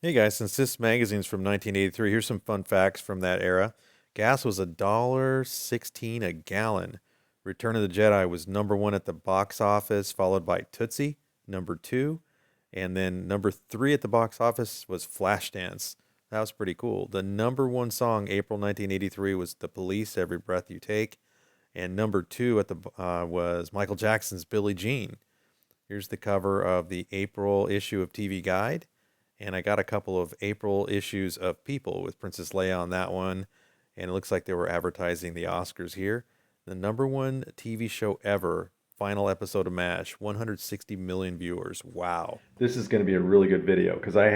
Hey guys, since this magazine's from 1983, here's some fun facts from that era. Gas was $1.16 a gallon. Return of the Jedi was number one at the box office, followed by Tootsie, number two. And then number three at the box office was Flashdance. That was pretty cool. The number one song, April 1983, was The Police, Every Breath You Take. And number two at the was Michael Jackson's Billie Jean. Here's the cover of the April issue of TV Guide. And I got a couple of April issues of People with Princess Leia on that one. And it looks like they were advertising the Oscars here. The number one TV show ever, final episode of MASH, 160 million viewers. Wow. This is going to be a really good video because I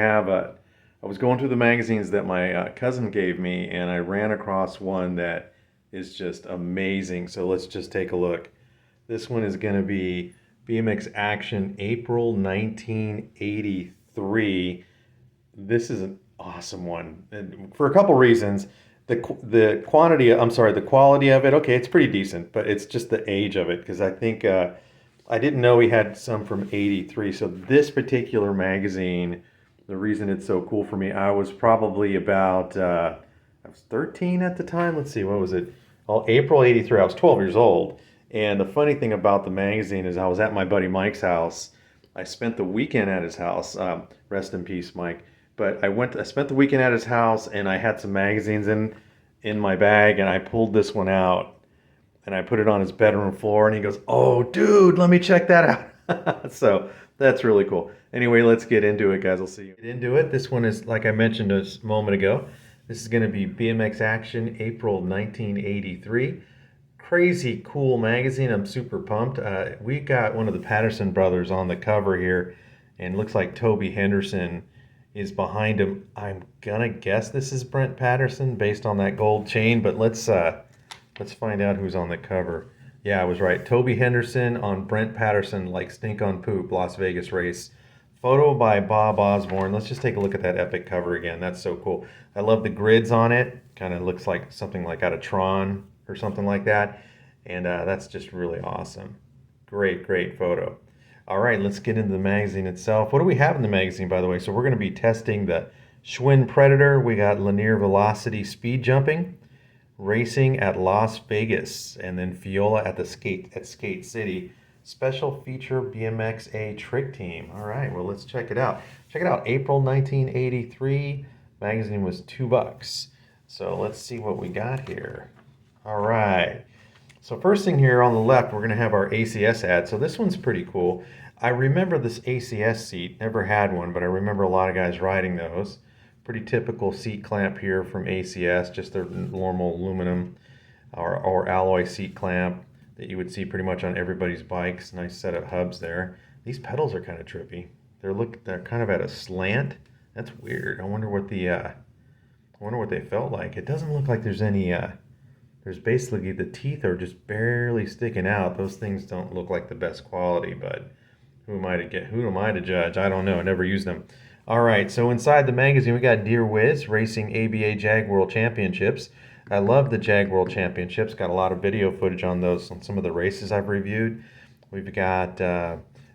was going through the magazines that my cousin gave me and I ran across one that is just amazing. So let's just take a look. This one is going to be BMX Action April 1983. This is an awesome one, and for a couple reasons. The quality of it. Okay, it's pretty decent, but it's just the age of it because I think I didn't know he had some from '83. So this particular magazine, the reason it's so cool for me, I was probably about I was 13 at the time. Let's see, what was it? Oh, April '83. I was 12 years old. And the funny thing about the magazine is I was at my buddy Mike's house. I spent the weekend at his house. Rest in peace, Mike. But I spent the weekend at his house, and I had some magazines in my bag, and I pulled this one out, and I put it on his bedroom floor, and he goes, "Oh, dude, let me check that out." So that's really cool. Anyway, let's get into it, guys. I'll see you. Get into it. This one is, like I mentioned a moment ago, this is going to be BMX Action April 1983. Crazy cool magazine. I'm super pumped. We got one of the Patterson brothers on the cover here, and it looks like Toby Henderson is behind him. I'm gonna guess this is Brent Patterson based on that gold chain, but let's find out who's on the cover. Yeah, I was right. Toby Henderson on Brent Patterson, like stink on poop, Las Vegas race. Photo by Bob Osborne. Let's just take a look at that epic cover again. That's so cool. I love the grids on it. Kind of looks like something like out of Tron or something like that. And that's just really awesome. Great, great photo. All right, let's get into the magazine itself. What do we have in the magazine, by the way? So we're going to be testing the Schwinn Predator. We got linear velocity speed jumping, racing at Las Vegas, and then Fiola at Skate City. Special feature BMX trick team. All right, well, let's check it out. Check it out. April 1983. Magazine was $2. So let's see what we got here. All right. So first thing here on the left, we're going to have our ACS ad. So this one's pretty cool. I remember this ACS seat. Never had one, but I remember a lot of guys riding those. Pretty typical seat clamp here from ACS, just their normal aluminum or alloy seat clamp that you would see pretty much on everybody's bikes. Nice set of hubs there. These pedals are kind of trippy. They're kind of at a slant. That's weird. I wonder what they felt like. It doesn't look like there's any there's basically the teeth are just barely sticking out. Those things don't look like the best quality, but who am I to judge? I don't know. I never used them. All right, so inside the magazine we got Deer Whiz racing ABA Jag World Championships. I love the Jag World Championships. Got a lot of video footage on those on some of the races I've reviewed. We've got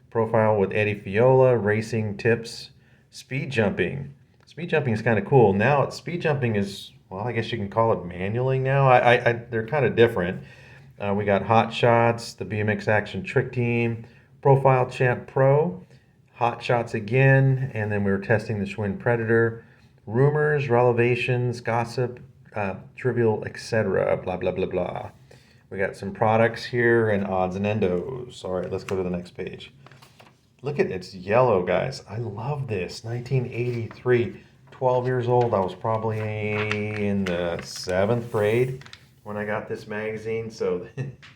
profile with Eddie Fiola, racing tips, speed jumping. Speed jumping is kind of cool. Now speed jumping is, well, I guess you can call it manualing now. They're kind of different. We got Hot Shots, the BMX Action Trick Team, Profile Champ Pro, Hot Shots again, and then we were testing the Schwinn Predator, rumors, revelations, gossip, trivial, etc. Blah blah blah blah. We got some products here and odds and endos. All right, let's go to the next page. Look at it's yellow, guys. I love this. 1983. 12 years old. I was probably in the 7th grade when I got this magazine. So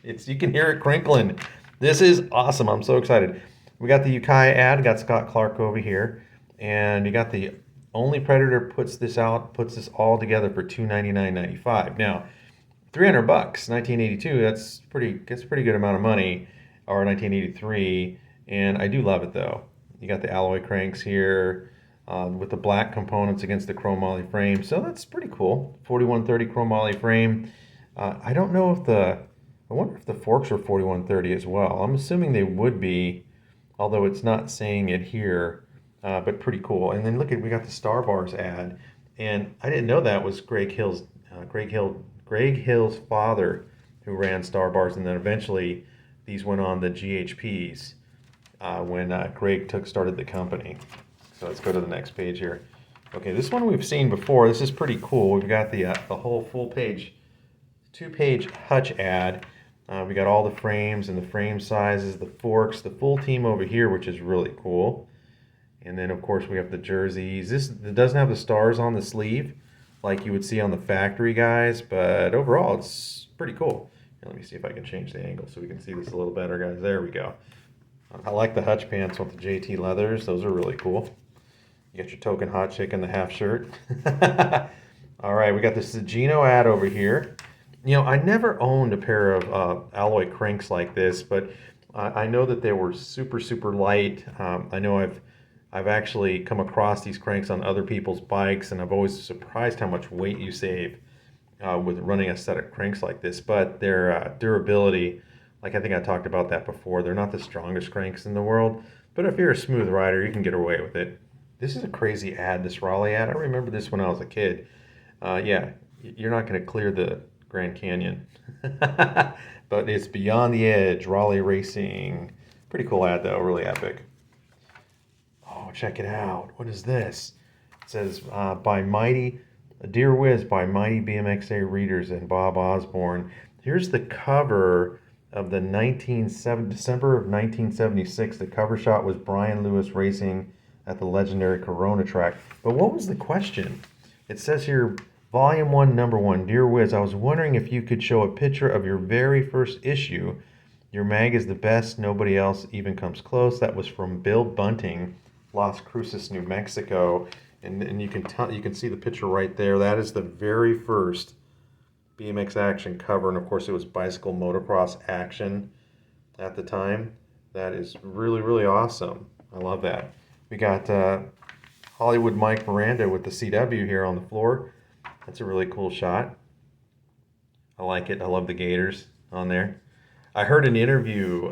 you can hear it crinkling. This is awesome. I'm so excited. We got the Ukiah ad. Got Scott Clark over here. And you got the Only Predator puts this all together for $299.95. Now, $300, 1982. That's pretty good amount of money, or 1983. And I do love it though. You got the alloy cranks here with the black components against the chromoly frame. So that's pretty cool. 4130 chromoly frame. I don't know if I wonder if the forks are 4130 as well. I'm assuming they would be, although it's not saying it here. but pretty cool. And then look at we got the Star Bars ad, and I didn't know that was Greg Hill's father who ran Star Bars, and then eventually these went on the GHPs when Greg started the company. So let's go to the next page here. Okay, this one we've seen before. This is pretty cool. We've got the whole full page, 2-page Hutch ad. We got all the frames and the frame sizes, the forks, the full team over here, which is really cool. And then of course we have the jerseys. This it doesn't have the stars on the sleeve like you would see on the factory guys, but overall it's pretty cool. Here, let me see if I can change the angle so we can see this a little better, guys. There we go. I like the Hutch pants with the JT leathers. Those are really cool. You got your token hot chick in the half shirt. All right, we got the Sagino ad over here. You know, I never owned a pair of alloy cranks like this, but I know that they were super, super light. I know I've actually come across these cranks on other people's bikes, and I've always surprised how much weight you save with running a set of cranks like this. But their durability, like I think I talked about that before, they're not the strongest cranks in the world. But if you're a smooth rider, you can get away with it. This is a crazy ad, this Raleigh ad. I remember this when I was a kid. Yeah, you're not going to clear the Grand Canyon. But it's Beyond the Edge, Raleigh Racing. Pretty cool ad, though. Really epic. Oh, check it out. What is this? It says, by Mighty, Dear Whiz, by Mighty BMXA Readers and Bob Osborne. Here's the cover of the December of 1976. The cover shot was Brian Lewis racing at the legendary Corona track. But what was the question? It says here, Volume 1, Number 1. Dear Whiz, I was wondering if you could show a picture of your very first issue. Your mag is the best. Nobody else even comes close. That was from Bill Bunting, Las Cruces, New Mexico. And you can see the picture right there. That is the very first BMX Action cover. And of course, it was Bicycle Motocross Action at the time. That is really, really awesome. I love that. We got Hollywood Mike Miranda with the CW here on the floor. That's a really cool shot. I like it. I love the Gators on there. I heard an interview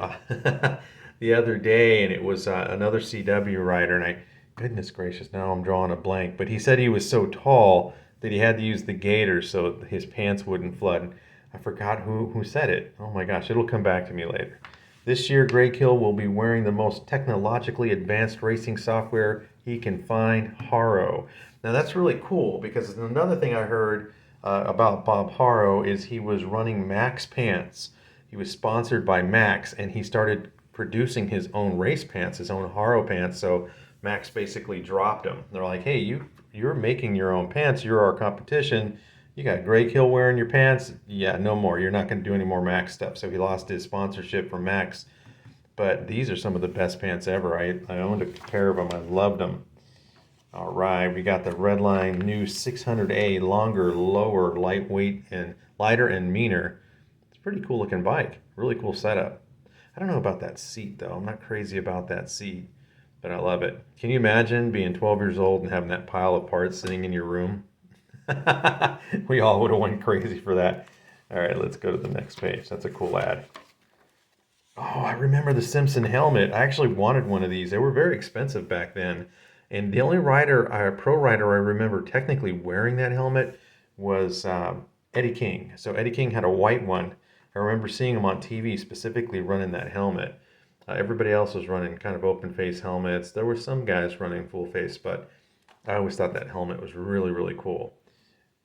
the other day, and it was another CW rider, and goodness gracious, now I'm drawing a blank, but he said he was so tall that he had to use the Gators so his pants wouldn't flood. I forgot who said it. Oh my gosh, it'll come back to me later. This year, Greg Hill will be wearing the most technologically advanced racing software he can find, Haro. Now that's really cool because another thing I heard about Bob Haro is he was running Max pants. He was sponsored by Max, and he started producing his own race pants, his own Haro pants. So Max basically dropped him. They're like, hey, you're making your own pants. You're our competition. You got Greg Hill wearing your pants. Yeah, no more. You're not going to do any more Max stuff. So he lost his sponsorship from Max. But these are some of the best pants ever. I owned a pair of them. I loved them. All right, we got the Redline new 600A, longer, lower, lightweight, and lighter and meaner. It's a pretty cool looking bike. Really cool setup. I don't know about that seat though. I'm not crazy about that seat, but I love it. Can you imagine being 12 years old and having that pile of parts sitting in your room? We all would have went crazy for that. All right, let's go to the next page. That's a cool ad. Oh, I remember the Simpson helmet. I actually wanted one of these. They were very expensive back then. And the only pro rider I remember technically wearing that helmet was Eddie King. So Eddie King had a white one. I remember seeing him on TV specifically running that helmet. Everybody else was running kind of open face helmets. There were some guys running full face, but I always thought that helmet was really, really cool.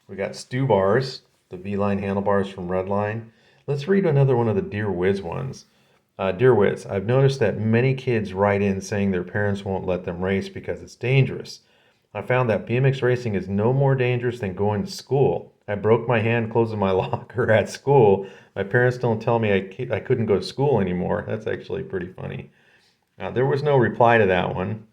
We got Stu bars, the V-line handlebars from Redline. Let's read another one of the Dear Whiz ones. Dear Whiz, I've noticed that many kids write in saying their parents won't let them race because it's dangerous. I found that BMX racing is no more dangerous than going to school. I broke my hand closing my locker at school. My parents don't tell me I couldn't go to school anymore. That's actually pretty funny. There was no reply to that one.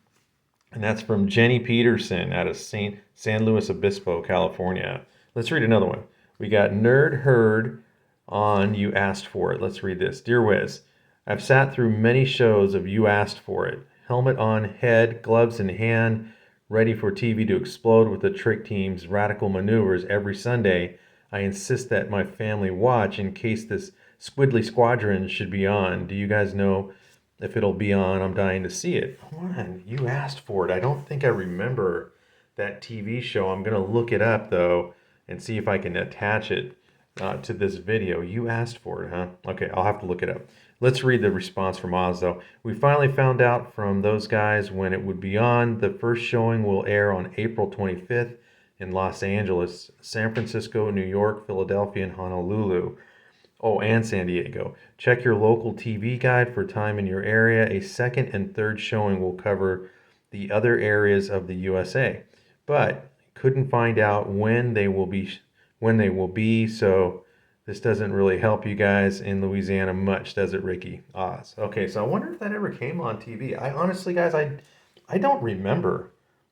And that's from Jenny Peterson out of San Luis Obispo, California. Let's read another one. We got Nerd Herd on You Asked For It. Let's read this. Dear Wiz, I've sat through many shows of You Asked For It. Helmet on head, gloves in hand, ready for TV to explode with the trick team's radical maneuvers every Sunday. I insist that my family watch in case this Squidly Squadron should be on. Do you guys know if it'll be on. I'm dying to see it. Come on, you asked for it. I don't think I remember that TV show. I'm gonna look it up though and see if I can attach it to this video. You asked for it, huh? Okay, I'll have to look it up. Let's read the response from Oz though. We finally found out from those guys when it would be on. The first showing will air on April 25th in Los Angeles, San Francisco, New York, Philadelphia, and Honolulu. Oh, and San Diego. Check your local TV guide for time in your area. A second and third showing will cover the other areas of the USA, but couldn't find out when they will be. So this doesn't really help you guys in Louisiana much, does it, Ricky? Oz. Okay, so I wonder if that ever came on TV. I honestly, guys, I don't remember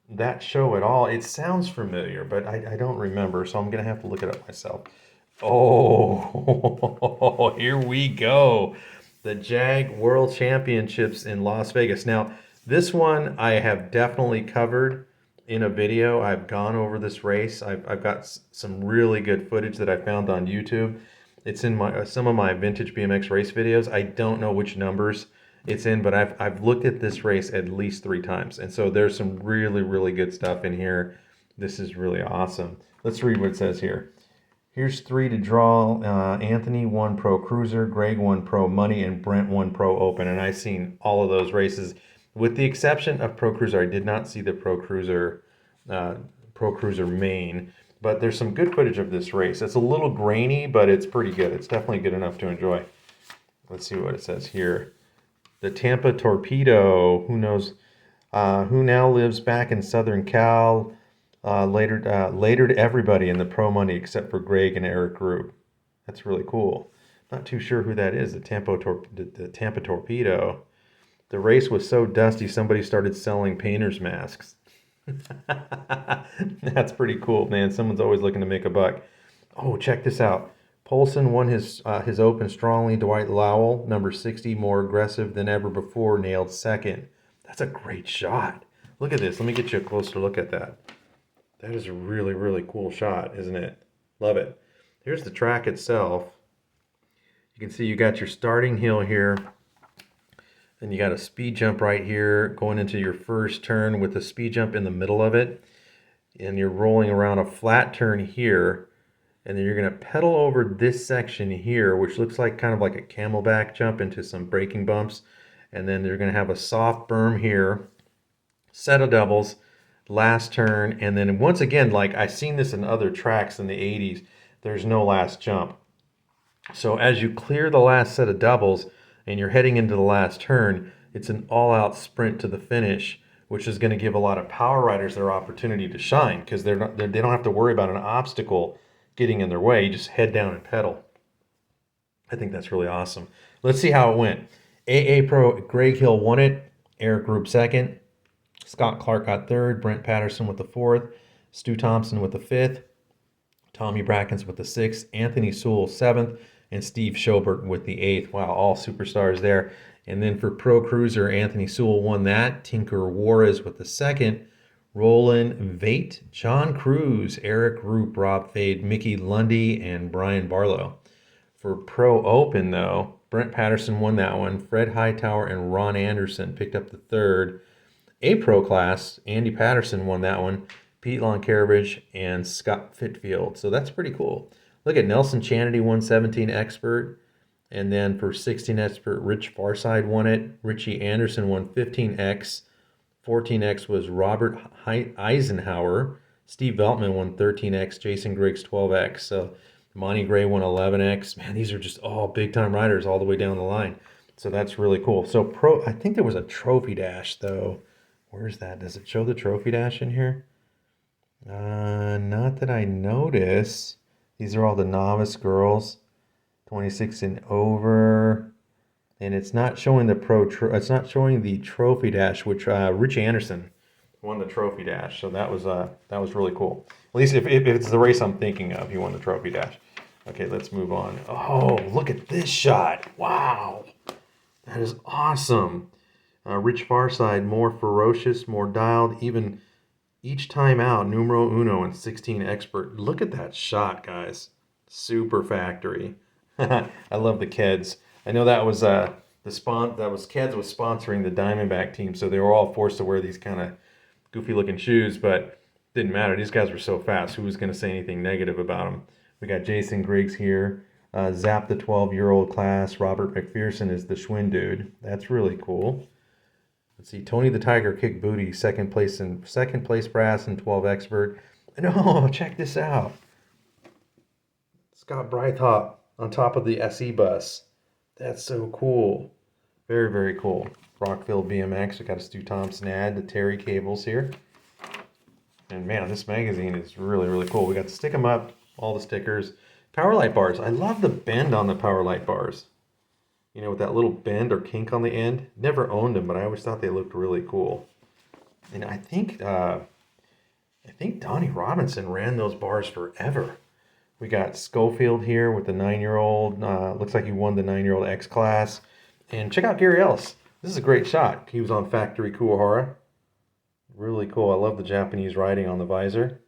that show at all. It sounds familiar, but I don't remember, so I'm gonna have to look it up myself. Oh, here we go. The Jag World Championships in Las Vegas. Now, this one I have definitely covered in a video. I've gone over this race. I've got some really good footage that I found on YouTube. It's in my some of my vintage BMX race videos. I don't know which numbers it's in, but I've looked at this race at least 3 times. And so there's some really, really good stuff in here. This is really awesome. Let's read what it says here. Here's 3 to draw. Anthony won Pro Cruiser, Greg won Pro Money, and Brent won Pro Open. And I've seen all of those races, with the exception of Pro Cruiser. I did not see the Pro Cruiser main, but there's some good footage of this race. It's a little grainy, but it's pretty good. It's definitely good enough to enjoy. Let's see what it says here. The Tampa Torpedo, who knows, who now lives back in Southern Cal. Later to everybody in the Pro Money except for Greg and Eric Group. That's really cool. Not too sure who that is. The Tampa Torpedo. The race was so dusty, somebody started selling painters masks. That's pretty cool, man. Someone's always looking to make a buck. Oh, check this out. Polson won his Open strongly. Dwight Lowell, number 60, more aggressive than ever before, nailed second. That's a great shot. Look at this. Let me get you a closer look at that. That is a really, really cool shot, isn't it? Love it. Here's the track itself. You can see you got your starting hill here. Then you got a speed jump right here going into your first turn with a speed jump in the middle of it. And you're rolling around a flat turn here. And then you're going to pedal over this section here, which looks like kind of like a camelback jump into some braking bumps. And then you're going to have a soft berm here, set of doubles, last turn, and then once again, like I've seen this in other tracks in the 80s, there's no last jump. So as you clear the last set of doubles and you're heading into the last turn, it's an all-out sprint to the finish, which is going to give a lot of power riders their opportunity to shine, because they don't have to worry about an obstacle getting in their way. You just head down and pedal. I think that's really awesome. Let's see how it went. AA Pro Greg Hill won it. Eric Group second. Scott Clark got third, Brent Patterson with the fourth, Stu Thompson with the fifth, Tommy Brackens with the sixth, Anthony Sewell seventh, and Steve Schobert with the eighth. Wow, all superstars there. And then for Pro Cruiser, Anthony Sewell won that, Tinker Juarez with the second, Roland Vate, John Cruz, Eric Roop, Rob Fade, Mickey Lundy, and Brian Barlow. For Pro Open, though, Brent Patterson won that one, Fred Hightower and Ron Anderson picked up the third. A Pro class, Andy Patterson won that one, Pete Loncarovich, and Scott Fitfield. So that's pretty cool. Look at Nelson Chanity won 17 Expert. And then for 16 Expert, Rich Farside won it. Richie Anderson won 15X. 14X was Robert Eisenhower. Steve Veltman won 13X. Jason Griggs 12X. So Monty Gray won 11X. Man, these are just all big-time riders all the way down the line. So that's really cool. So I think there was a trophy dash, though. Where's that? Does it show the trophy dash in here? Not that I notice. These are all the novice girls, 26 and over, and it's not showing the it's not showing the trophy dash, which Rich Anderson won the trophy dash. So that was really cool. At least if it's the race I'm thinking of, he won the trophy dash. Okay, let's move on. Oh, look at this shot! Wow, that is awesome. Rich Farside, more ferocious, more dialed, even each time out, numero uno and 16 Expert. Look at that shot, guys. Super factory. I love the Keds. I know that was Keds was sponsoring the Diamondback team, so they were all forced to wear these kind of goofy looking shoes, but didn't matter. These guys were so fast. Who was going to say anything negative about them? We got Jason Griggs here. Zap the 12-year-old class. Robert McPherson is the Schwinn dude. That's really cool. Let's see. Tony the Tiger kicked booty. Second place brass and 12 expert. No, check this out. Scott Breithaupt on top of the SE bus. That's so cool. Very, very cool. Rockville BMX. We got a Stu Thompson ad, the Terry cables here. And man, this magazine is really, really cool. We got to stick them up, all the stickers. Power light bars. I love the bend on the power light bars. You know, with that little bend or kink on the end. Never owned them, but I always thought they looked really cool. And I think Donnie Robinson ran those bars forever. We got Schofield here with the 9-year-old. Looks like he won the 9-year-old X class. And check out Gary Ellis. This is a great shot. He was on Factory Kuwahara. Really cool. I love the Japanese writing on the visor.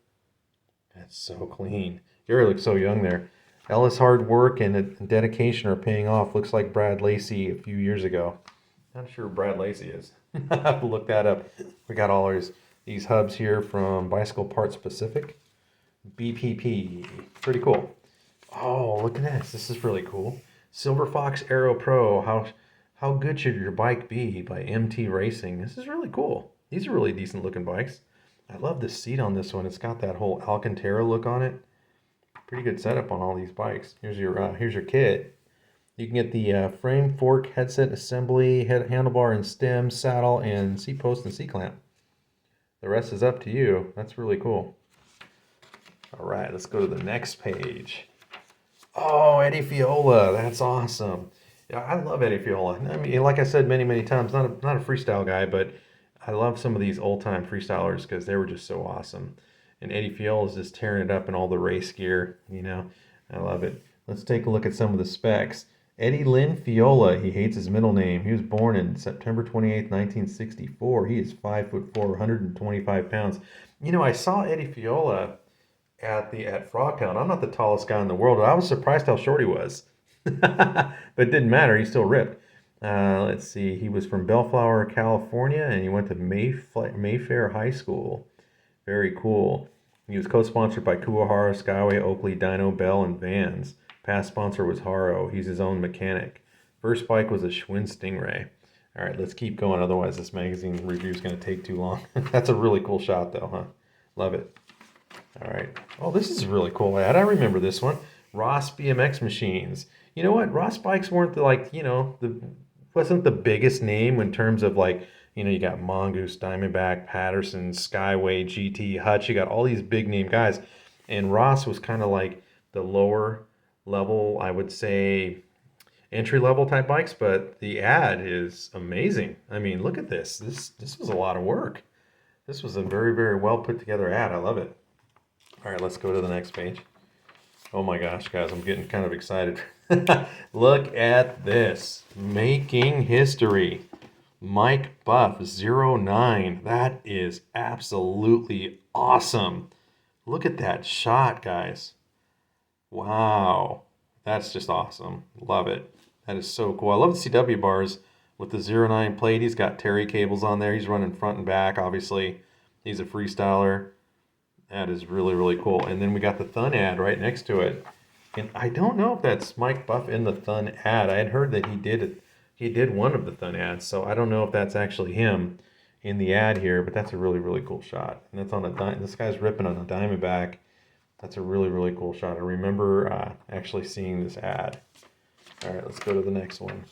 That's so clean. Gary looks so young there. Ellis' hard work and dedication are paying off. Looks like Brad Lacey a few years ago. Not sure who Brad Lacey is. I have to look that up. We got all these hubs here from Bicycle Parts Pacific. BPP. Pretty cool. Oh, look at this. This is really cool. Silver Fox Aero Pro. How good should your bike be by MT Racing? This is really cool. These are really decent looking bikes. I love the seat on this one. It's got that whole Alcantara look on it. Pretty good setup on all these bikes. Here's your kit. You can get the frame, fork, headset, assembly, handlebar and stem, saddle, and seat post and seat clamp. The rest is up to you. That's really cool. All right, let's go to the next page. Oh, Eddie Fiola. That's awesome. Yeah, I love Eddie Fiola. I mean, like I said many times, not a freestyle guy, but I love some of these old-time freestylers because they were just so awesome. And Eddie Fiola is just tearing it up in all the race gear, you know. I love it. Let's take a look at some of the specs. Eddie Lynn Fiola, he hates his middle name. He was born in September 28th, 1964. He is 5'4", 125 pounds. You know, I saw Eddie Fiola at Frogtown. I'm not the tallest guy in the world, but I was surprised how short he was. But it didn't matter. He still ripped. Let's see. He was from Bellflower, California, and he went to Mayfair High School. Very cool. He was co-sponsored by Kuwahara, Skyway, Oakley, Dyno, Bell, and Vans. Past sponsor was Haro. He's his own mechanic. First bike was a Schwinn Stingray. All right, let's keep going. Otherwise, this magazine review is going to take too long. That's a really cool shot, though, huh? Love it. All right. Oh, this is a really cool ad. I remember this one. Ross BMX machines. You know what? Ross bikes weren't wasn't the biggest name in terms of you got Mongoose, Diamondback, Patterson, Skyway, GT, Hutch. You got all these big name guys. And Ross was kind of like the lower level, I would say, entry level type bikes. But the ad is amazing. I mean, look at this. This was a lot of work. This was a very, very well put together ad. I love it. All right, let's go to the next page. Oh my gosh, guys, I'm getting kind of excited. Look at this. Making history. Mike Buff 09. That is absolutely awesome. Look at that shot, guys. Wow. That's just awesome. Love it. That is so cool. I love the CW bars with the 09 plate. He's got Terry cables on there. He's running front and back, obviously. He's a freestyler. That is really, really cool. And then we got the Thun ad right next to it. And I don't know if that's Mike Buff in the Thun ad. I had heard that he did one of the Thun ads, so I don't know if that's actually him in the ad here, but that's a really, really cool shot. And that's on this guy's ripping on a Diamondback. That's a really, really cool shot. I remember actually seeing this ad. All right, let's go to the next one.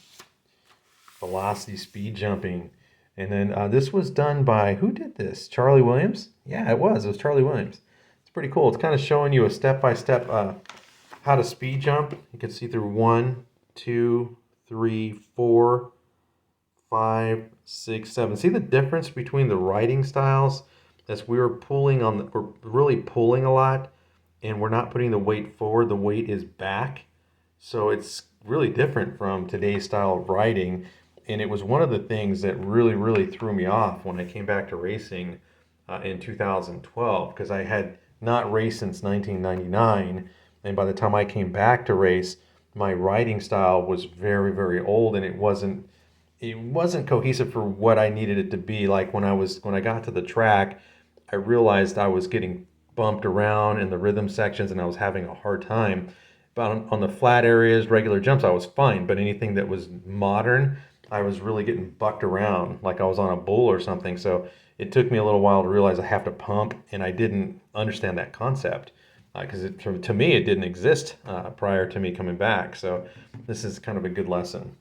Velocity speed jumping. And then this was done by, who did this? Charlie Williams? Yeah, it was. It was Charlie Williams. It's pretty cool. It's kind of showing you a step-by-step how to speed jump. You can see through 1, 2, 3, 4, 5, 6, 7. See the difference between the riding styles? As we're really pulling a lot, and we're not putting the weight forward. The weight is back. So it's really different from today's style of riding. And it was one of the things that really, really threw me off when I came back to racing in 2012, because I had not raced since 1999. And by the time I came back to race, my riding style was very, very old, and it wasn't it wasn't cohesive for what I needed it to be. Like when I got to the track, I realized I was getting bumped around in the rhythm sections and I was having a hard time. But on the flat areas, regular jumps, I was fine. But anything that was modern, I was really getting bucked around like I was on a bull or something. So it took me a little while to realize I have to pump, and I didn't understand that concept because to me it didn't exist prior to me coming back. So this is kind of a good lesson.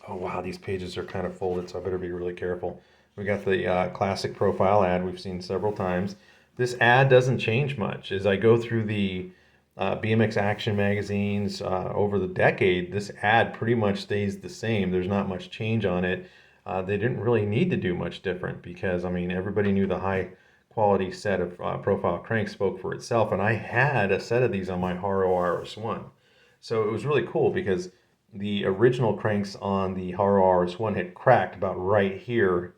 Oh wow, these pages are kind of folded, so I better be really careful. We got the classic profile ad we've seen several times. This ad doesn't change much. As I go through the BMX action magazines over the decade, this ad pretty much stays the same. There's not much change on it. They didn't really need to do much different because, I mean, everybody knew the high quality set of profile cranks spoke for itself. And I had a set of these on my Haro RS1. So it was really cool because the original cranks on the Haro RS1 had cracked about right here.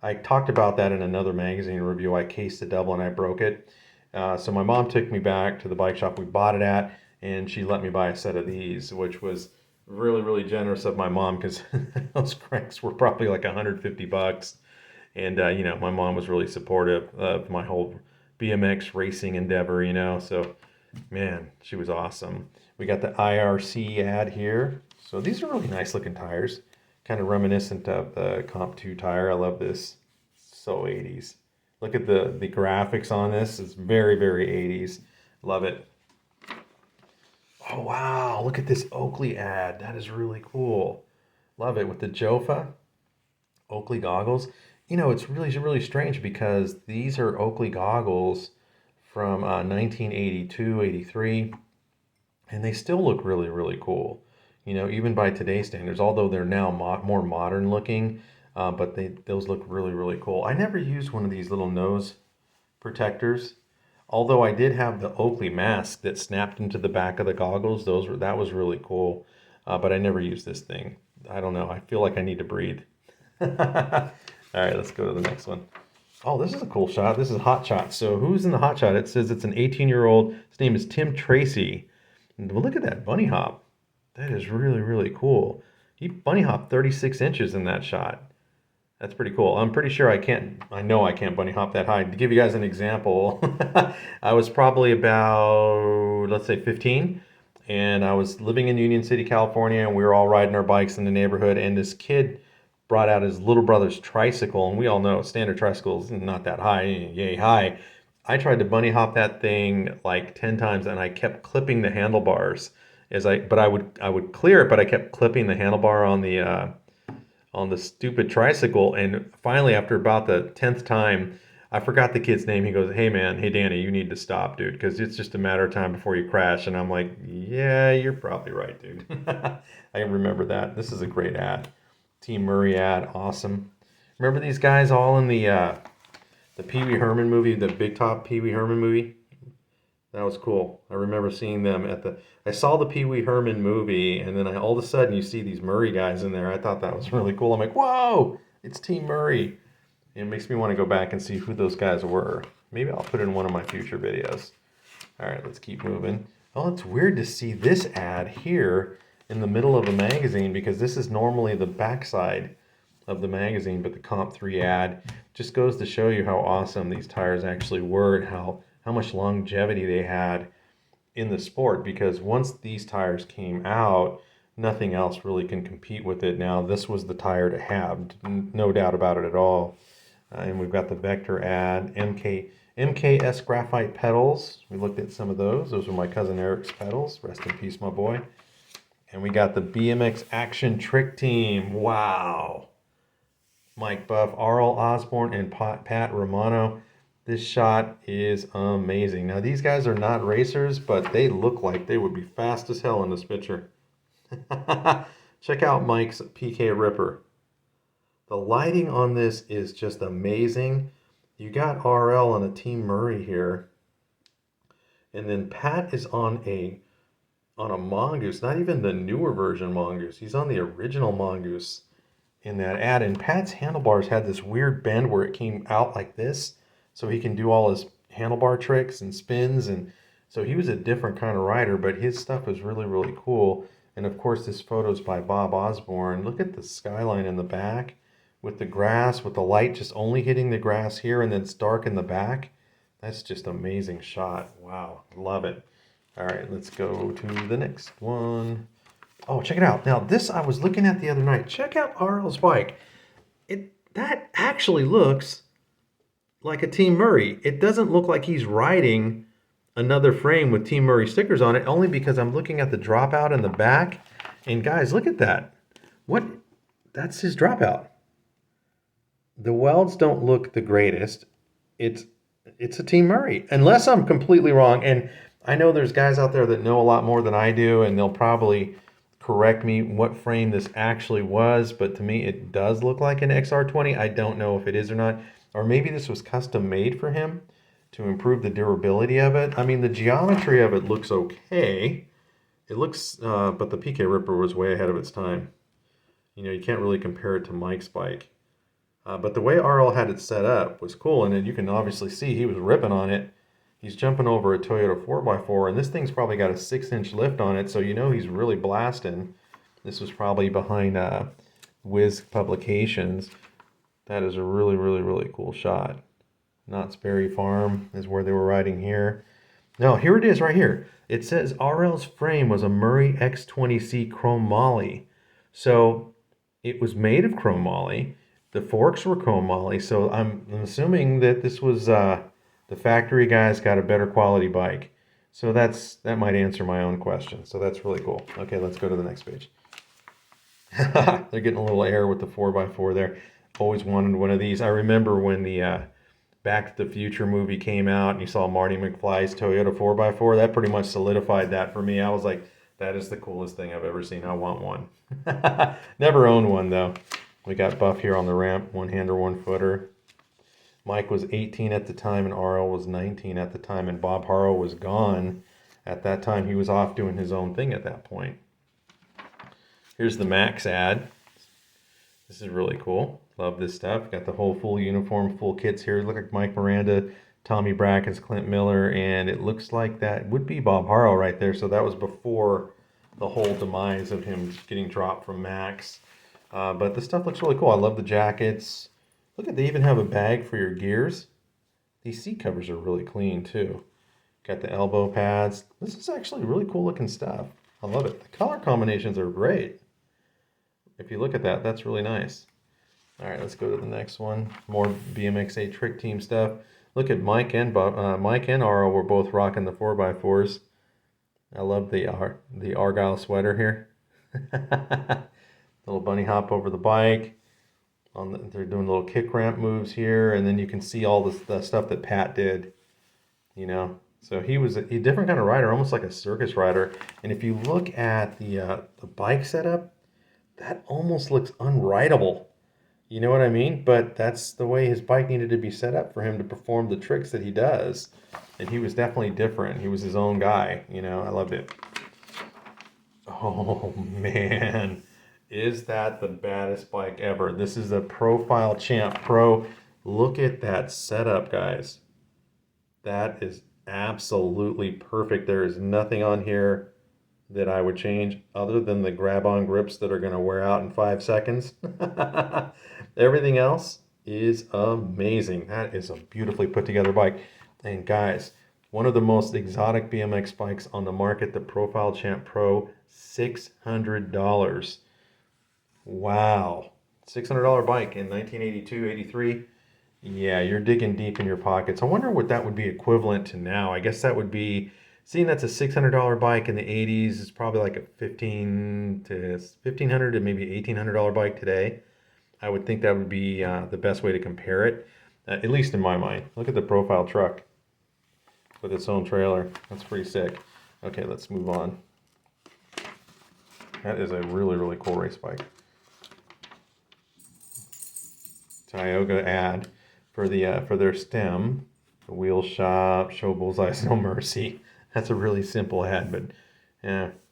I talked about that in another magazine review. I cased the double and I broke it. So my mom took me back to the bike shop we bought it at, and she let me buy a set of these, which was really, really generous of my mom because those cranks were probably like 150 bucks. And, my mom was really supportive of my whole BMX racing endeavor, So, man, she was awesome. We got the IRC ad here. So these are really nice looking tires, kind of reminiscent of the Comp 2 tire. I love this. So 80s. Look at the graphics on this. It's very, very 80s. Love it. Oh, wow. Look at this Oakley ad. That is really cool. Love it with the Jofa Oakley goggles. It's really, really strange because these are Oakley goggles from 1982, 83, and they still look really, really cool. Even by today's standards, although they're now more modern looking, but those look really, really cool. I never used one of these little nose protectors, although I did have the Oakley mask that snapped into the back of the goggles. That was really cool, but I never used this thing. I don't know. I feel like I need to breathe. All right, let's go to the next one. Oh, this is a cool shot. This is Hot Shot. So who's in the Hot Shot? It says it's an 18-year-old. His name is Tim Tracy. And look at that bunny hop. That is really, really cool. He bunny hopped 36 inches in that shot. That's pretty cool. I'm pretty sure I know I can't bunny hop that high. To give you guys an example, I was probably about, let's say 15, and I was living in Union City, California, and we were all riding our bikes in the neighborhood, and this kid brought out his little brother's tricycle, and we all know standard tricycles not that high, yay high. I tried to bunny hop that thing like 10 times, and I kept clipping the handlebars but I would clear it, but I kept clipping the handlebar on the stupid tricycle. And finally, after about the 10th time, I forgot the kid's name. He goes, "Hey man, hey Danny, you need to stop, dude, because it's just a matter of time before you crash." And I'm like, "Yeah, you're probably right, dude." I remember that. This is a great ad. Team Murray ad, awesome. Remember these guys all in the Pee Wee Herman movie, the Big Top Pee Wee Herman movie? That was cool. I remember seeing them I saw the Pee Wee Herman movie, and then all of a sudden you see these Murray guys in there. I thought that was really cool. I'm like, whoa, it's Team Murray. It makes me want to go back and see who those guys were. Maybe I'll put it in one of my future videos. All right, let's keep moving. Oh, it's weird to see this ad here in the middle of a magazine because this is normally the backside of the magazine, but the Comp 3 ad just goes to show you how awesome these tires actually were and how much longevity they had in the sport, because once these tires came out, nothing else really can compete with it. Now, this was the tire to have, no doubt about it at all. And we've got the Vector ad, MKS graphite pedals. We looked at some of those. Those were my cousin Eric's pedals. Rest in peace, my boy. And we got the BMX Action Trick Team. Wow. Mike Buff, Arl Osborne, and Pat Romano. This shot is amazing. Now, these guys are not racers, but they look like they would be fast as hell in this picture. Check out Mike's PK Ripper. The lighting on this is just amazing. You got RL on a Team Murray here. And then Pat is on a Mongoose, not even the newer version Mongoose. He's on the original Mongoose in that ad. And Pat's handlebars had this weird bend where it came out like this, so he can do all his handlebar tricks and spins. And so he was a different kind of rider, but his stuff was really, really cool. And of course, this photo is by Bob Osborne. Look at the skyline in the back with the grass, with the light just only hitting the grass here, and then it's dark in the back. That's just an amazing shot. Wow, love it. All right, let's go to the next one. Oh, check it out. Now, this I was looking at the other night. Check out RL's bike. That actually looks like a Team Murray. It doesn't look like he's riding another frame with Team Murray stickers on it, only because I'm looking at the dropout in the back. And guys, look at that. What? That's his dropout. The welds don't look the greatest. It's a Team Murray, unless I'm completely wrong. And I know there's guys out there that know a lot more than I do, and they'll probably correct me what frame this actually was, but to me it does look like an XR20. I don't know if it is or not, or maybe this was custom made for him to improve the durability of it. I mean, the geometry of it looks okay. It looks, but the PK Ripper was way ahead of its time. You know, you can't really compare it to Mike's bike. But the way RL had it set up was cool, and then you can obviously see he was ripping on it. He's jumping over a Toyota 4x4, and this thing's probably got a 6-inch lift on it, so you know he's really blasting. This was probably behind Wiz Publications. That is a really, really, really cool shot. Knott's Berry Farm is where they were riding here. No, here it is right here. It says RL's frame was a Murray X20C chrome moly. So it was made of chrome moly. The forks were chrome moly. So I'm assuming that this was the factory guys got a better quality bike. So that might answer my own question. So that's really cool. Okay, let's go to the next page. They're getting a little air with the 4x4 there. Always wanted one of these. I remember when the Back to the Future movie came out and you saw Marty McFly's Toyota 4x4. That pretty much solidified that for me. I was like, that is the coolest thing I've ever seen. I want one. Never owned one though. We got Buff here on the ramp, one-hander, one-footer. Mike was 18 at the time and RL was 19 at the time, and Bob Harrow was gone at that time. He was off doing his own thing at that point. Here's the Max ad. This is really cool. Love this stuff. Got the whole full uniform, full kits here. Look like Mike Miranda, Tommy Brackens, Clint Miller, and it looks like that would be Bob Harrow right there. So that was before the whole demise of him getting dropped from Max. But the stuff looks really cool. I love the jackets. Look at, they even have a bag for your gears. These seat covers are really clean too. Got the elbow pads. This is actually really cool looking stuff. I love it. The color combinations are great. If you look at that, that's really nice. All right, let's go to the next one. More BMX8 Trick Team stuff. Look at Mike and RL were both rocking the 4x4s. I love the Argyle sweater here. Little bunny hop over the bike. They're doing little kick ramp moves here, and then you can see all the stuff that Pat did. You know, so he was a different kind of rider, almost like a circus rider. And if you look at the bike setup, that almost looks unrideable. You know what I mean? But that's the way his bike needed to be set up for him to perform the tricks that he does. And he was definitely different. He was his own guy. You know, I loved it. Oh, man. Is that the baddest bike ever? This is a Profile Champ Pro. Look at that setup, guys. That is absolutely perfect. There is nothing on here that I would change other than the grab-on grips that are going to wear out in 5 seconds. Everything else is amazing. That is a beautifully put together bike. And guys, one of the most exotic BMX bikes on the market, the Profile Champ Pro, $600. Wow. $600 bike in 1982, 83. Yeah, you're digging deep in your pockets. I wonder what that would be equivalent to now. I guess that would be, seeing that's a $600 bike in the 80s, it's probably like a $1,500 to maybe $1,800 bike today. I would think that would be the best way to compare it, at least in my mind. Look at the Profile truck with its own trailer. That's pretty sick. Okay, let's move on. That is a really, really cool race bike. Tioga ad for their stem. The wheel shop, show Bullseye's no mercy. That's a really simple ad, but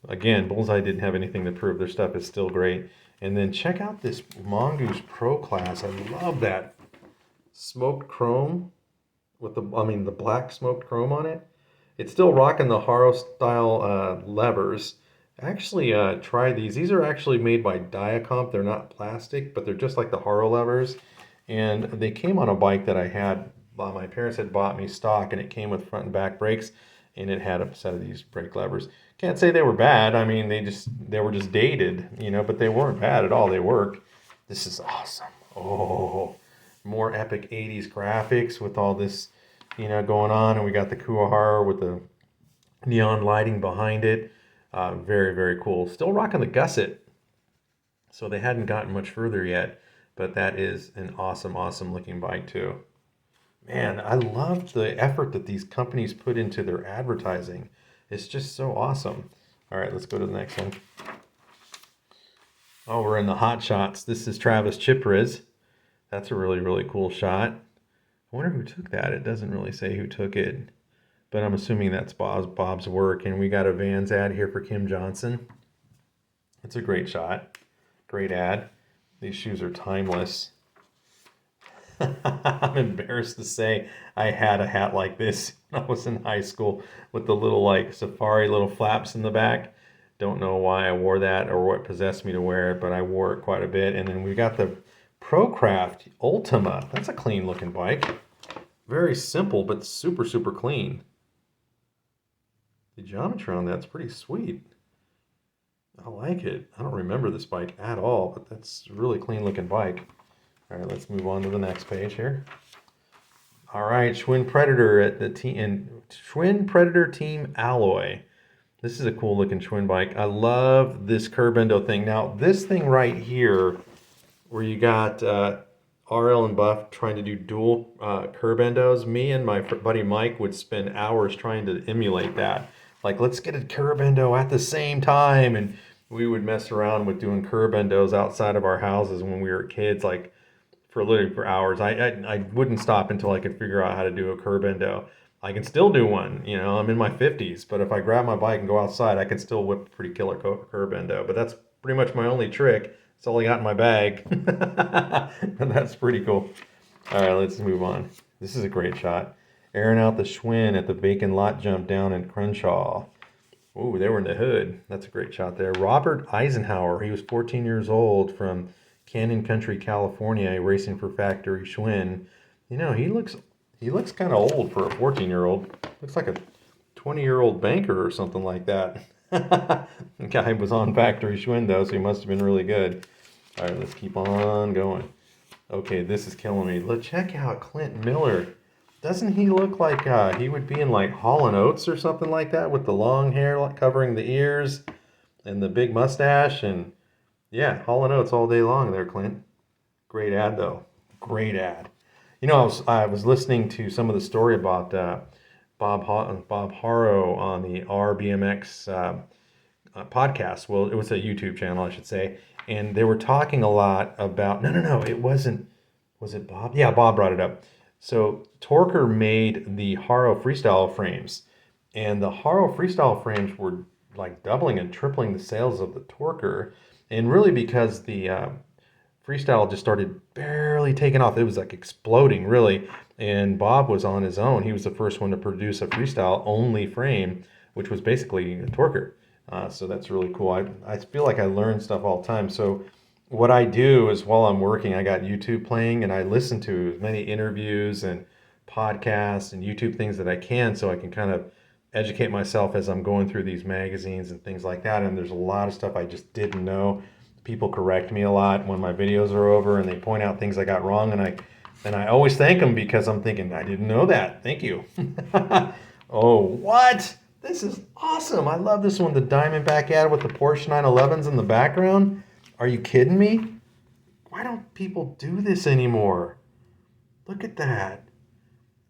again, Bullseye didn't have anything to prove. Their stuff is still great. And then check out this Mongoose Pro Class. I love that smoked chrome with the black smoked chrome on it. It's still rocking the Haro style levers, Actually, try these. These are actually made by Diacomp. They're not plastic, but they're just like the Haro levers. And they came on a bike that I had. My parents had bought me stock, and it came with front and back brakes, and it had a set of these brake levers. Can't say they were bad. I mean, they were just dated, but they weren't bad at all. They work. This is awesome. Oh, more epic 80s graphics with all this, going on, and we got the Kuwahara with the neon lighting behind it. Very, very cool. Still rocking the gusset. So they hadn't gotten much further yet, but that is an awesome, awesome looking bike too. Man, I love the effort that these companies put into their advertising. It's just so awesome. All right, let's go to the next one. Oh, we're in the hot shots. This is Travis Chipriz. That's a really, really cool shot. I wonder who took that. It doesn't really say who took it, but I'm assuming that's Bob's work. And we got a Vans ad here for Kim Johnson. It's a great shot. Great ad. These shoes are timeless. I'm embarrassed to say I had a hat like this when I was in high school with the little like safari little flaps in the back. Don't know why I wore that or what possessed me to wear it, but I wore it quite a bit. And then we got the Procraft Ultima. That's a clean looking bike. Very simple, but super, super clean. The geometry on that's pretty sweet. I like it. I don't remember this bike at all, but that's a really clean looking bike. All right, let's move on to the next page here. All right, Schwinn Predator at the Schwinn Predator Team Alloy. This is a cool looking Schwinn bike. I love this curb endo thing. Now, this thing right here, where you got RL and Buff trying to do dual curb endos, me and my buddy Mike would spend hours trying to emulate that. Like, let's get a curb endo at the same time. And we would mess around with doing curb endos outside of our houses when we were kids, like literally for hours. I wouldn't stop until I could figure out how to do a curb endo. I can still do one, I'm in my 50s, but if I grab my bike and go outside, I can still whip a pretty killer curb endo. But that's pretty much my only trick. That's all I got in my bag. And that's pretty cool. All right, let's move on. This is a great shot. Airing out the Schwinn at the Bacon Lot Jump down in Crenshaw. Ooh, they were in the hood. That's a great shot there. Robert Eisenhower, he was 14 years old from Canyon Country, California, racing for Factory Schwinn. He looks kind of old for a 14-year-old. Looks like a 20-year-old banker or something like that. The guy was on Factory Schwinn, though, so he must have been really good. All right, let's keep on going. Okay, this is killing me. Let's check out Clint Miller. Doesn't he look like he would be in like Hall & Oates or something like that with the long hair like covering the ears and the big mustache? And yeah, Hall & Oates all day long there, Clint. Great ad, though. Great ad. I was listening to some of the story about Bob Haro on the RBMX podcast. Well, it was a YouTube channel, I should say. And they were talking a lot about, no, it wasn't, was it Bob? Yeah, Bob brought it up. So Torker made the Haro Freestyle frames, and the Haro Freestyle frames were like doubling and tripling the sales of the Torker, and really because the Freestyle just started barely taking off. It was like exploding, really, and Bob was on his own. He was the first one to produce a Freestyle only frame, which was basically a Torker. So that's really cool. I feel like I learn stuff all the time. So what I do is while I'm working, I got YouTube playing and I listen to as many interviews and podcasts and YouTube things that I can so I can kind of educate myself as I'm going through these magazines and things like that. And there's a lot of stuff I just didn't know. People correct me a lot when my videos are over and they point out things I got wrong, and I always thank them because I'm thinking, I didn't know that. Thank you. Oh, what? This is awesome. I love this one. The Diamondback ad with the Porsche 911s in the background. Are you kidding me? Why don't people do this anymore? Look at that.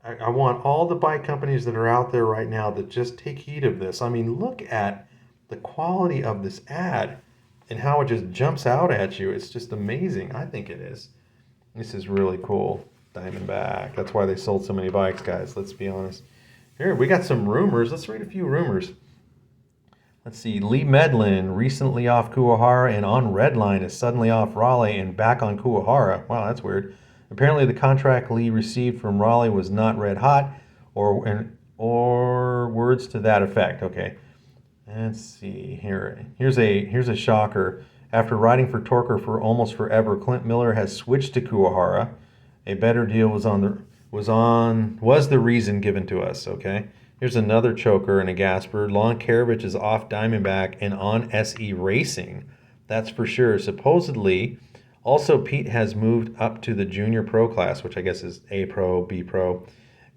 I want all the bike companies that are out there right now to just take heed of this. I mean, look at the quality of this ad and how it just jumps out at you. It's just amazing. I think it is. This is really cool. Diamondback. That's why they sold so many bikes, guys. Let's be honest. Here, we got some rumors. Let's read a few rumors. Let's see. Lee Medlin, recently off Kuwahara and on Redline, is suddenly off Raleigh and back on Kuwahara. Wow, that's weird. Apparently, the contract Lee received from Raleigh was not red hot, or words to that effect. Okay. Let's see here. Here's a shocker. After riding for Torker for almost forever, Clint Miller has switched to Kuwahara. A better deal was the reason given to us. Okay. Here's another choker and a gasper. Lon Karavich is off Diamondback and on SE Racing. That's for sure. Supposedly, also Pete has moved up to the junior pro class, which I guess is A Pro, B Pro.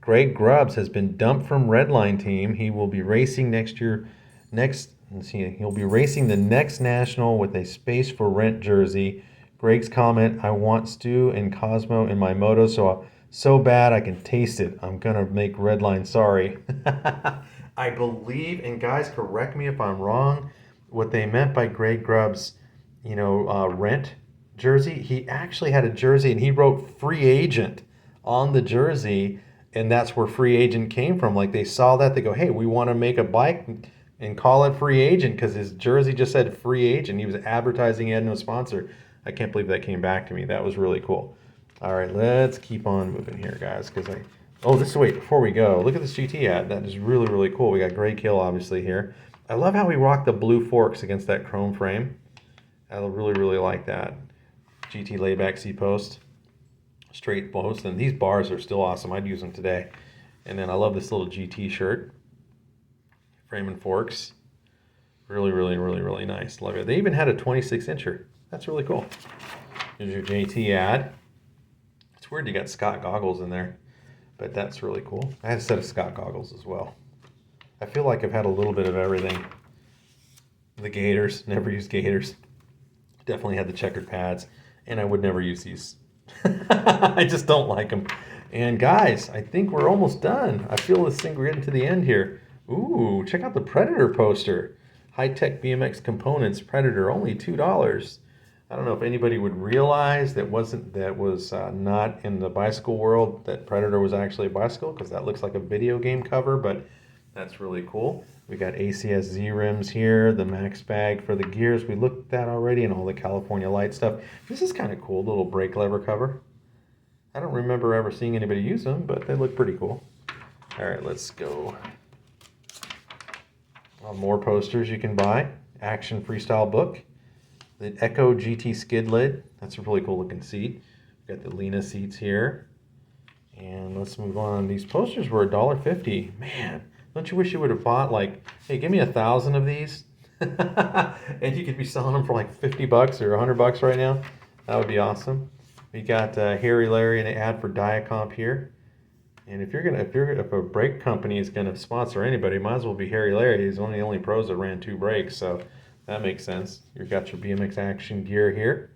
Greg Grubbs has been dumped from Redline team. He will be racing next year. Let's see, he'll be racing the next national with a space for rent jersey. Greg's comment: "I want Stu and Cosmo in my moto, so bad I can taste it. I'm gonna make Redline sorry." I believe, and guys, correct me if I'm wrong. What they meant by Greg Grubbs, rent jersey. He actually had a jersey, and he wrote "free agent" on the jersey, and that's where free agent came from. Like they saw that, they go, "Hey, we want to make a bike and call it free agent," because his jersey just said free agent. He was advertising, he had no sponsor. I can't believe that came back to me. That was really cool. All right, let's keep on moving here, guys, because wait, before we go, look at this GT ad. That is really, really cool. We got Gray Kill, obviously, here. I love how we rock the blue forks against that chrome frame. I really, really like that. GT layback C-post, straight post, and these bars are still awesome. I'd use them today. And then I love this little GT shirt. Frame and forks. Really, really, really, really nice. Love it. They even had a 26-incher. That's really cool. Here's your JT ad. It's weird you got Scott goggles in there, but that's really cool. I had a set of Scott goggles as well. I feel like I've had a little bit of everything. The Gators, never used Gators. Definitely had the checkered pads, and I would never use these. I just don't like them. And guys, I think we're almost done. I feel this thing, we're getting to the end here. Ooh, check out the Predator poster. High-tech BMX components, Predator, only $2. I don't know if anybody would realize that was not in the bicycle world that Predator was actually a bicycle, because that looks like a video game cover, but that's really cool. We got ACS Z rims here, the Max bag for the gears we looked at already, and all the California Light stuff. This is kind of cool, little brake lever cover. I don't remember ever seeing anybody use them, but they look pretty cool. All right, let's go. More posters you can buy. Action Freestyle book. The Echo GT skid lid. That's a really cool looking seat. We've got the Lena seats here. And let's move on. These posters were $1.50. Man, don't you wish you would have bought, like, hey, give me 1,000 of these? And you could be selling them for like 50 bucks or 100 bucks right now. That would be awesome. We got Harry Larry and an ad for Diacomp here. And if a brake company is gonna sponsor anybody, might as well be Harry Larry. He's one of the only pros that ran 2 brakes, so that makes sense. You've got your BMX action gear here,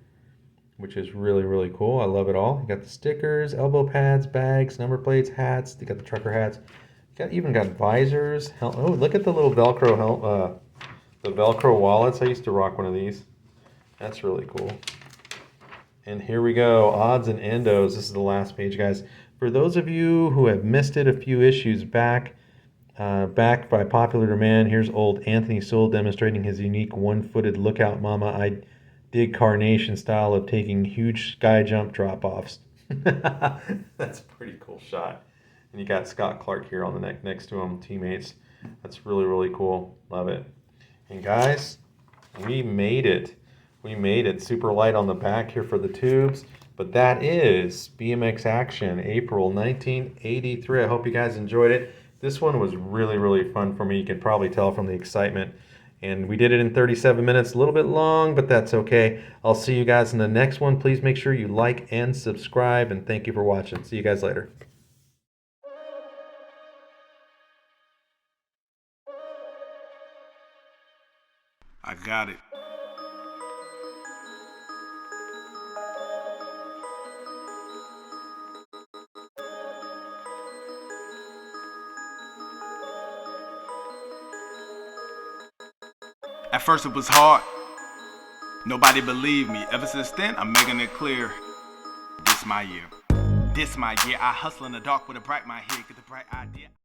which is really, really cool. I love it all. You got the stickers, elbow pads, bags, number plates, hats. You got the trucker hats. You even got visors. Oh, look at the little Velcro the Velcro wallets. I used to rock one of these. That's really cool. And here we go, odds and endos. This is the last page, guys. For those of you who have missed it a few issues back, backed by popular demand, here's old Anthony Sewell demonstrating his unique one-footed lookout mama I dig carnation style of taking huge sky jump drop-offs. That's a pretty cool shot. And you got Scott Clark here on the neck next to him, teammates. That's really, really cool. Love it. And guys, we made it. We made it. Super light on the back here for the tubes. But that is BMX Action, April 1983. I hope you guys enjoyed it. This one was really, really fun for me. You can probably tell from the excitement. And we did it in 37 minutes, a little bit long, but that's okay. I'll see you guys in the next one. Please make sure you like and subscribe, and thank you for watching. See you guys later. I got it. At first it was hard. Nobody believed me. Ever since then, I'm making it clear. This my year. This my year. I hustle in the dark with a bright my head. Get the bright idea.